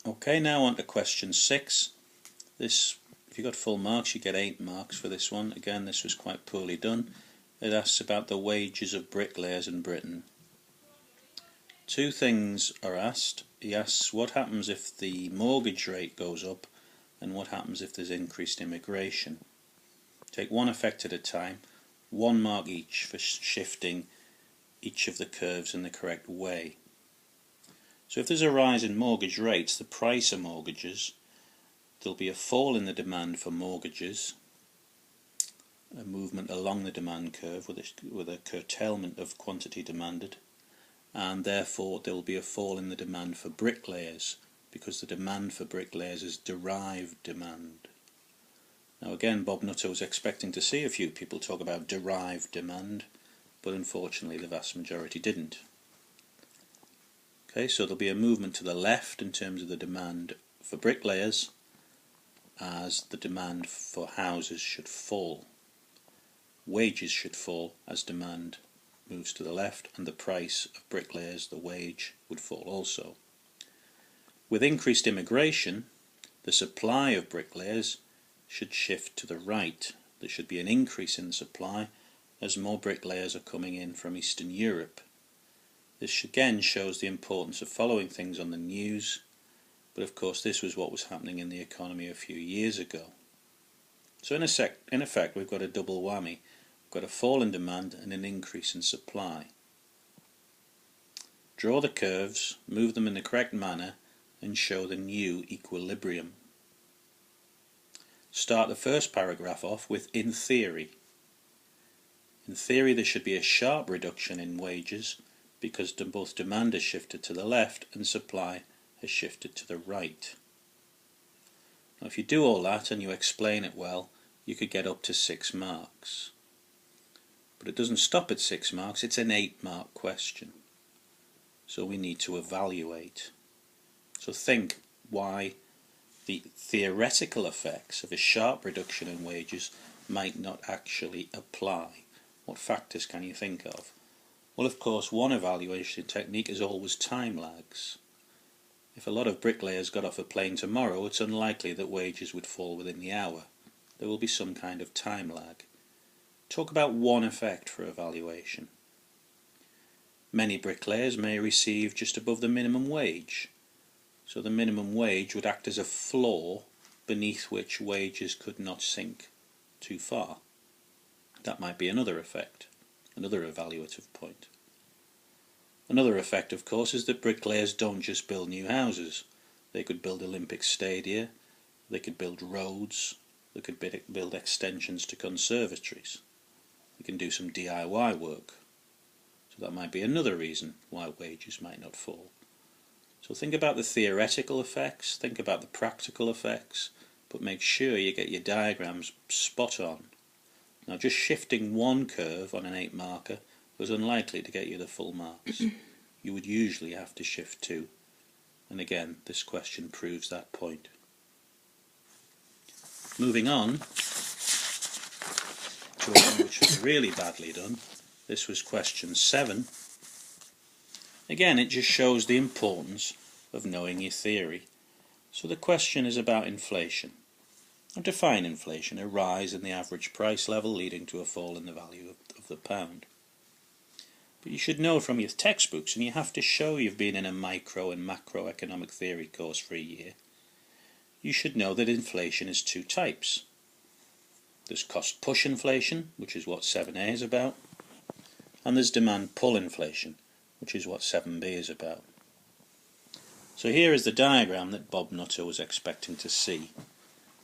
Okay, now on to question 6. This, if you got full marks, you get 8 marks for this one. Again, this was quite poorly done. It asks about the wages of bricklayers in Britain. Two things are asked. He asks what happens if the mortgage rate goes up and what happens if there's increased immigration. Take one effect at a time, 1 mark each for shifting each of the curves in the correct way. So if there's a rise in mortgage rates, the price of mortgages, there'll be a fall in the demand for mortgages, a movement along the demand curve with a curtailment of quantity demanded, and therefore there will be a fall in the demand for bricklayers, because the demand for bricklayers is derived demand. Now again, Bob Nutter was expecting to see a few people talk about derived demand, but unfortunately the vast majority didn't. Okay, so there'll be a movement to the left in terms of the demand for bricklayers, as the demand for houses should fall. Wages should fall as demand moves to the left, and the price of bricklayers, the wage, would fall also. With increased immigration, the supply of bricklayers should shift to the right. There should be an increase in the supply as more bricklayers are coming in from Eastern Europe. This again shows the importance of following things on the news, but of course this was what was happening in the economy a few years ago. So in effect we've got a double whammy. We've got a fall in demand and an increase in supply. Draw the curves, move them in the correct manner, and show the new equilibrium. Start the first paragraph off with "in theory". In theory there should be a sharp reduction in wages because both demand has shifted to the left and supply has shifted to the right. Now if you do all that and you explain it well, you could get up to 6 marks. But it doesn't stop at 6 marks, it's an 8-mark question. So we need to evaluate. So think why the theoretical effects of a sharp reduction in wages might not actually apply. What factors can you think of? Well, of course, one evaluation technique is always time lags. If a lot of bricklayers got off a plane tomorrow, it's unlikely that wages would fall within the hour. There will be some kind of time lag. Talk about one effect for evaluation. Many bricklayers may receive just above the minimum wage. So the minimum wage would act as a floor beneath which wages could not sink too far. That might be another effect, another evaluative point. Another effect, of course, is that bricklayers don't just build new houses. They could build Olympic stadia, they could build roads, they could build extensions to conservatories. They can do some DIY work. So that might be another reason why wages might not fall. So think about the theoretical effects, think about the practical effects, but make sure you get your diagrams spot on. Now just shifting one curve on an 8-marker was unlikely to get you the full marks. You would usually have to shift 2. And again, this question proves that point. Moving on to one which was really badly done. This was question 7. Again, it just shows the importance of knowing your theory. So the question is about inflation. Now define inflation: a rise in the average price level leading to a fall in the value of the pound. But you should know from your textbooks, and you have to show you've been in a micro and macroeconomic theory course for a year, you should know that inflation is 2 types. There's cost push inflation, which is what 7a is about, and there's demand pull inflation, which is what 7b is about. So here is the diagram that Bob Nutter was expecting to see,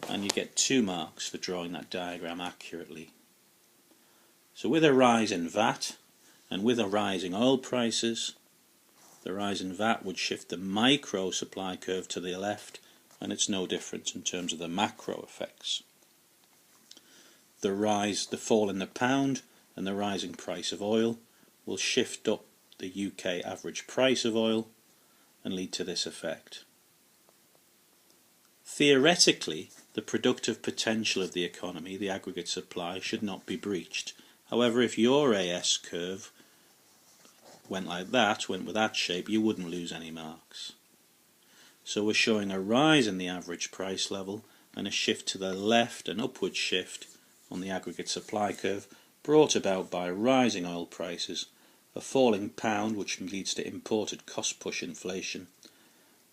and you get 2 marks for drawing that diagram accurately. So with a rise in VAT and with a rising oil prices, the rise in VAT would shift the micro supply curve to the left, and it's no different in terms of the macro effects. The fall in the pound and the rising price of oil will shift up the UK average price of oil and lead to this effect. Theoretically, the productive potential of the economy, the aggregate supply, should not be breached. However, if your AS curve went like that, went with that shape, you wouldn't lose any marks. So we're showing a rise in the average price level and a shift to the left, an upward shift on the aggregate supply curve, brought about by rising oil prices, a falling pound which leads to imported cost push inflation,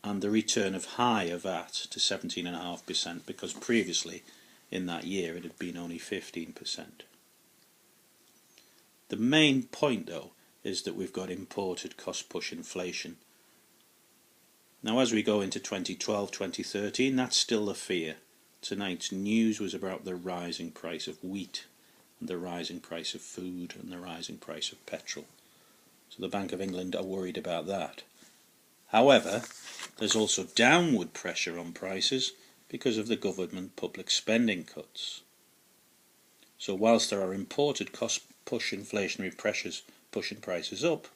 and the return of higher VAT to 17.5% because previously in that year it had been only 15%. The main point though is that we've got imported cost push inflation. Now as we go into 2012-2013, that's still a fear. Tonight's news was about the rising price of wheat, and the rising price of food, and the rising price of petrol. So the Bank of England are worried about that. However, there's also downward pressure on prices because of the government public spending cuts. So whilst there are imported cost push inflationary pressures pushing prices up,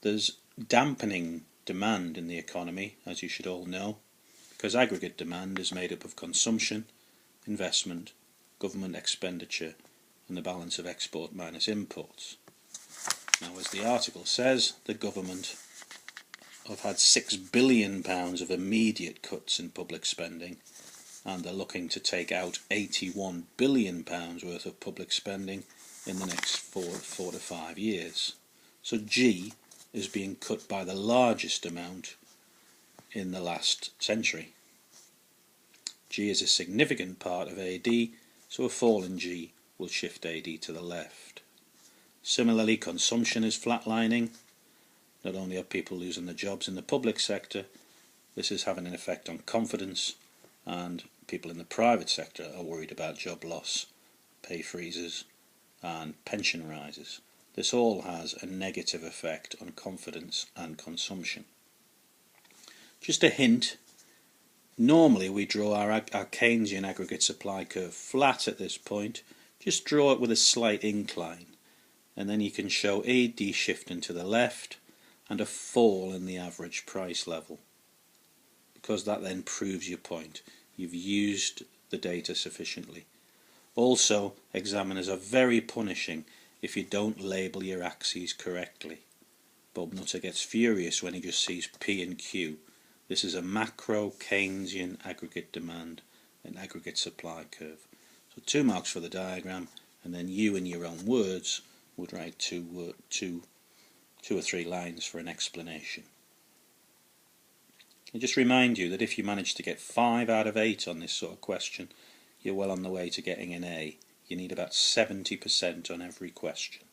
there's dampening demand in the economy, as you should all know, because aggregate demand is made up of consumption, investment, government expenditure and the balance of export minus imports. Now, as the article says, the government have had £6 billion of immediate cuts in public spending, and they're looking to take out £81 billion worth of public spending in the next 4 to 5 years. So G is being cut by the largest amount in the last century. G is a significant part of AD, so a fall in G will shift AD to the left. Similarly, consumption is flatlining. Not only are people losing their jobs in the public sector, this is having an effect on confidence, and people in the private sector are worried about job loss, pay freezes and pension rises. This all has a negative effect on confidence and consumption. Just a hint, normally we draw our Keynesian aggregate supply curve flat at this point. Just draw it with a slight incline, and then you can show AD shifting to the left and a fall in the average price level, because that then proves your point. You've used the data sufficiently. Also, examiners are very punishing if you don't label your axes correctly. Bob Nutter gets furious when he just sees P and Q. This is a macro Keynesian aggregate demand and aggregate supply curve. So 2 marks for the diagram, and then you in your own words would write two or three lines for an explanation. I just remind you that if you manage to get 5 out of 8 on this sort of question, you're well on the way to getting an A. You need about 70% on every question.